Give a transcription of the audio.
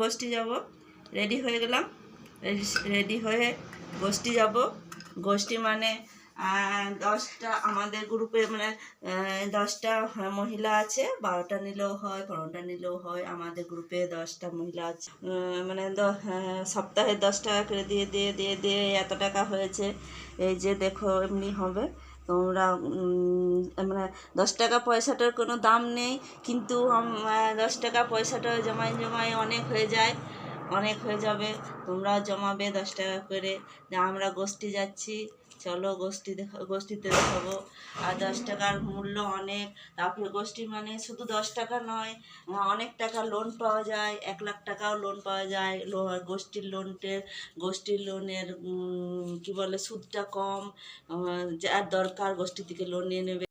গোষ্ঠী যাব, রেডি হয়ে গেলাম। রেডি হয়ে গোষ্ঠী যাব। গোষ্ঠী মানে 10টা আমাদের গ্রুপে, মানে 10টা মহিলা আছে। 12টা নিলেও হয়, 15টা নিলেও হয়। আমাদের গ্রুপে 10টা মহিলা আছে। মানে সপ্তাহে 10 টাকা করে দিয়ে দিয়ে দিয়ে দিয়ে এত টাকা হয়েছে। এই যে দেখো, এমনি হবে। তোমরা মানে 10 টাকা পয়সাটার কোনো দাম নেই, কিন্তু 10 টাকা পয়সাটা জমাই জমাই অনেক হয়ে যায়, অনেক হয়ে যাবে। তোমরাও জমাবে 10 টাকা করে, যে আমরা গোষ্ঠী যাচ্ছি, চলো গোষ্ঠীতে দেখাবো। আর 10 টাকার মূল্য অনেক। তারপরে গোষ্ঠী মানে শুধু 10 টাকা নয়, অনেক টাকা লোন পাওয়া যায়, 1 লাখ টাকাও লোন পাওয়া যায়। গোষ্ঠীর লোনের কি বলে, সুদটা কম। যার দরকার গোষ্ঠী থেকে লোন নিয়ে নেবে।